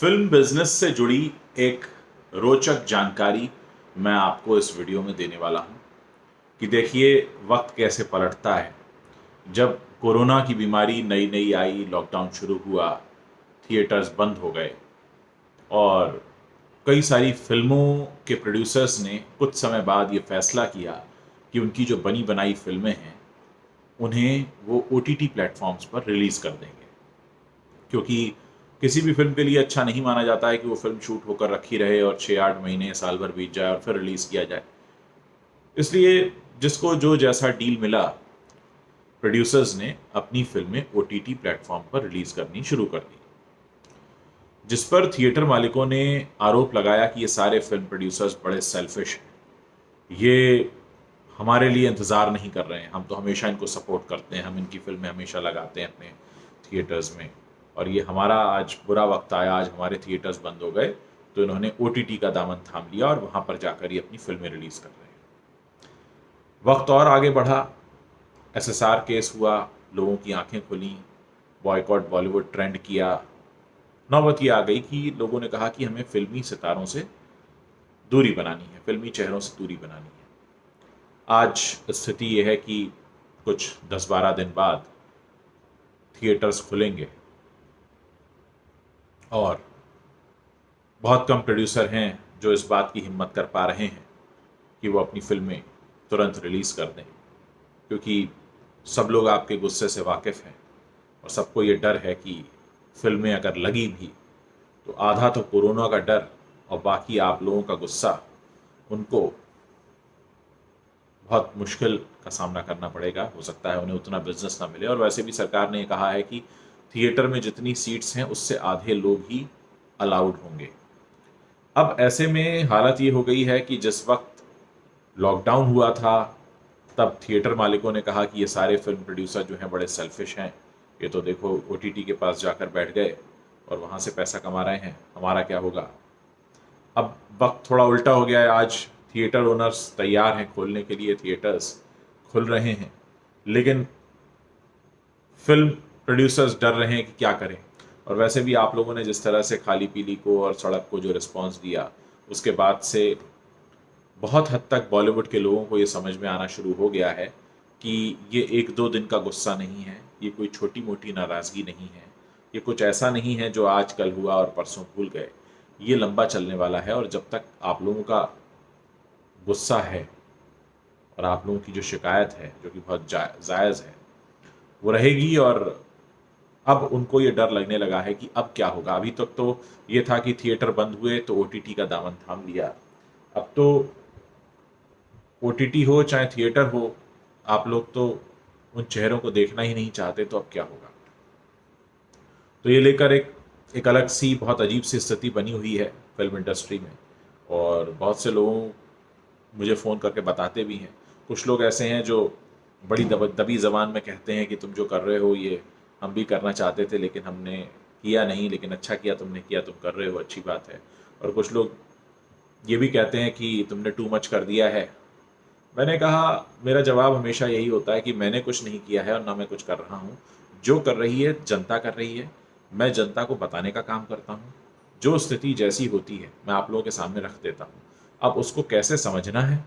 Film business से जुड़ी एक रोचक जानकारी मैं आपको इस वीडियो में देने वाला हूं कि देखिए वक्त कैसे पलटता है। जब कोरोना की बीमारी नई नई आई, लॉकडाउन शुरू हुआ, थिएटर्स बंद हो गए और कई सारी फिल्मों के प्रोड्यूसर्स ने कुछ समय बाद ये फैसला किया कि उनकी जो बनी बनाई फिल्में हैं उन्हें वो OTT प्लेटफॉर्म्स पर रिलीज़ कर देंगे, क्योंकि किसी भी फिल्म के लिए अच्छा नहीं माना जाता है कि वो फिल्म शूट होकर रखी रहे और 6-8 महीने साल भर बीत जाए और फिर रिलीज किया जाए। इसलिए जिसको जो जैसा डील मिला, प्रोड्यूसर्स ने अपनी फिल्में OTT प्लेटफॉर्म पर रिलीज करनी शुरू कर दी, जिस पर थिएटर मालिकों ने आरोप लगाया कि ये सारे फिल्म प्रोड्यूसर्स बड़े सेल्फिश हैं, ये हमारे लिए इंतज़ार नहीं कर रहे हैं, हम तो हमेशा इनको सपोर्ट करते हैं, हम इनकी फिल्में हमेशा लगाते हैं अपने थिएटर्स में, और ये हमारा आज बुरा वक्त आया, आज हमारे थिएटर्स बंद हो गए तो इन्होंने OTT का दामन थाम लिया और वहाँ पर जाकर ये अपनी फिल्में रिलीज़ कर रहे हैं। वक्त और आगे बढ़ा, SSR केस हुआ, लोगों की आंखें खुली, बॉयकॉट बॉलीवुड ट्रेंड किया। नौबत ये आ गई कि लोगों ने कहा कि हमें फिल्मी सितारों से दूरी बनानी है, फिल्मी चेहरों से दूरी बनानी है। आज स्थिति यह है कि कुछ 10-12 दिन बाद थिएटर्स खुलेंगे और बहुत कम प्रोड्यूसर हैं जो इस बात की हिम्मत कर पा रहे हैं कि वो अपनी फिल्में तुरंत रिलीज़ कर दें, क्योंकि सब लोग आपके गुस्से से वाकिफ़ हैं और सबको ये डर है कि फिल्में अगर लगी भी तो आधा तो कोरोना का डर और बाकी आप लोगों का गुस्सा, उनको बहुत मुश्किल का सामना करना पड़ेगा। हो सकता है उन्हें उतना बिजनेस ना मिले, और वैसे भी सरकार ने कहा है कि थिएटर में जितनी सीट्स हैं उससे आधे लोग ही अलाउड होंगे। अब ऐसे में हालत ये हो गई है कि जिस वक्त लॉकडाउन हुआ था तब थिएटर मालिकों ने कहा कि ये सारे फिल्म प्रोड्यूसर जो हैं बड़े सेल्फिश हैं, ये तो देखो OTT के पास जाकर बैठ गए और वहाँ से पैसा कमा रहे हैं, हमारा क्या होगा। अब वक्त थोड़ा उल्टा हो गया है, आज थिएटर ओनर्स तैयार हैं खोलने के लिए, थिएटर्स खुल रहे हैं, लेकिन फिल्म प्रोड्यूसर्स डर रहे हैं कि क्या करें। और वैसे भी आप लोगों ने जिस तरह से खाली पीली को और सड़क को जो रिस्पांस दिया, उसके बाद से बहुत हद तक बॉलीवुड के लोगों को ये समझ में आना शुरू हो गया है कि ये 1-2 दिन का गुस्सा नहीं है, ये कोई छोटी मोटी नाराज़गी नहीं है, ये कुछ ऐसा नहीं है जो आज कल हुआ और परसों भूल गए। ये लंबा चलने वाला है, और जब तक आप लोगों का गुस्सा है और आप लोगों की जो शिकायत है, जो कि बहुत जायज़ है, वो रहेगी। और अब उनको ये डर लगने लगा है कि अब क्या होगा। अभी तक तो ये था कि थिएटर बंद हुए तो OTT का दामन थाम लिया, अब तो OTT हो चाहे थिएटर हो, आप लोग तो उन चेहरों को देखना ही नहीं चाहते, तो अब क्या होगा। तो ये लेकर एक अलग सी बहुत अजीब सी स्थिति बनी हुई है फिल्म इंडस्ट्री में, और बहुत से लोगों मुझे फ़ोन करके बताते भी हैं। कुछ लोग ऐसे हैं जो बड़ी दबी ज़बान में कहते हैं कि तुम जो कर रहे हो ये हम भी करना चाहते थे लेकिन हमने किया नहीं, लेकिन अच्छा किया तुमने किया, तुम कर रहे हो, अच्छी बात है। और कुछ लोग ये भी कहते हैं कि तुमने टू मच कर दिया है। मैंने कहा, मेरा जवाब हमेशा यही होता है कि मैंने कुछ नहीं किया है और ना मैं कुछ कर रहा हूँ, जो कर रही है जनता कर रही है, मैं जनता को बताने का काम करता हूँ। जो स्थिति जैसी होती है मैं आप लोगों के सामने रख देता हूँ, अब उसको कैसे समझना है,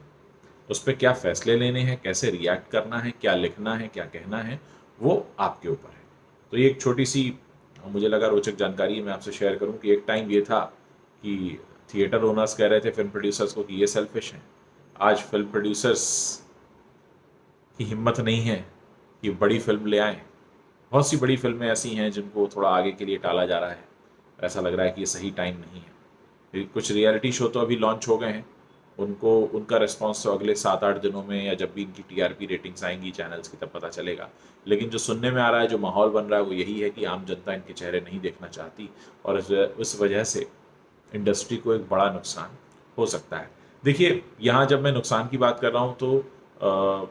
उस पर क्या फ़ैसले लेने हैं, कैसे रिएक्ट करना है, क्या लिखना है, क्या कहना है, वो आपके ऊपर है। तो ये एक छोटी सी मुझे लगा रोचक जानकारी मैं आपसे शेयर करूं कि एक टाइम ये था कि थिएटर ओनर्स कह रहे थे फिल्म प्रोड्यूसर्स को कि ये सेल्फिश हैं। आज फिल्म प्रोड्यूसर्स की हिम्मत नहीं है कि बड़ी फिल्म ले आएँ। बहुत सी बड़ी फिल्में ऐसी हैं जिनको थोड़ा आगे के लिए टाला जा रहा है, ऐसा लग रहा है कि ये सही टाइम नहीं है। कुछ रियलिटी शो तो अभी लॉन्च हो गए हैं, उनको उनका रिस्पांस तो अगले 7-8 दिनों में या जब भी इनकी TRP रेटिंग्स आएंगी चैनल्स की तब पता चलेगा। लेकिन जो सुनने में आ रहा है, जो माहौल बन रहा है, वो यही है कि आम जनता इनके चेहरे नहीं देखना चाहती, और उस वजह से इंडस्ट्री को एक बड़ा नुकसान हो सकता है। देखिए, यहाँ जब मैं नुकसान की बात कर रहा हूँ तो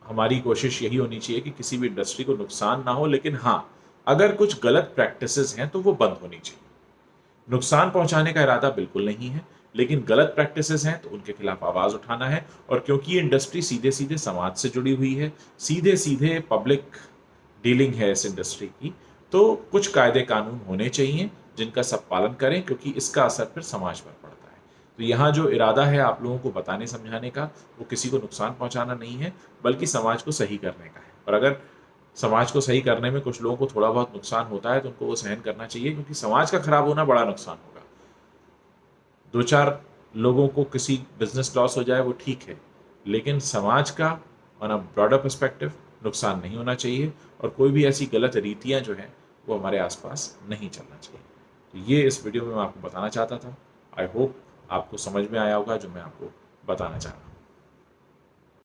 हमारी कोशिश यही होनी चाहिए कि किसी भी इंडस्ट्री को नुकसान ना हो, लेकिन हाँ, अगर कुछ गलत प्रैक्टिसेस हैं तो वो बंद होनी चाहिए। नुकसान पहुंचाने का इरादा बिल्कुल नहीं है, लेकिन गलत प्रैक्टिसेस हैं तो उनके खिलाफ आवाज़ उठाना है। और क्योंकि ये इंडस्ट्री सीधे सीधे समाज से जुड़ी हुई है, सीधे सीधे पब्लिक डीलिंग है इस इंडस्ट्री की, तो कुछ कायदे कानून होने चाहिए जिनका सब पालन करें, क्योंकि इसका असर फिर समाज पर पड़ता है। तो यहाँ जो इरादा है आप लोगों को बताने समझाने का, वो किसी को नुकसान पहुँचाना नहीं है, बल्कि समाज को सही करने का है। और अगर समाज को सही करने में कुछ लोगों को थोड़ा बहुत नुकसान होता है तो उनको वो सहन करना चाहिए, क्योंकि समाज का खराब होना बड़ा नुकसान होगा। 2-4 लोगों को किसी बिजनेस लॉस हो जाए वो ठीक है, लेकिन समाज का ऑन अ ब्रॉडर पर्सपेक्टिव नुकसान नहीं होना चाहिए, और कोई भी ऐसी गलत रीतियाँ जो हैं वो हमारे आसपास नहीं चलना चाहिए। तो ये इस वीडियो में मैं आपको बताना चाहता था। आई होप आपको समझ में आया होगा जो मैं आपको बताना चाह रहा हूँ।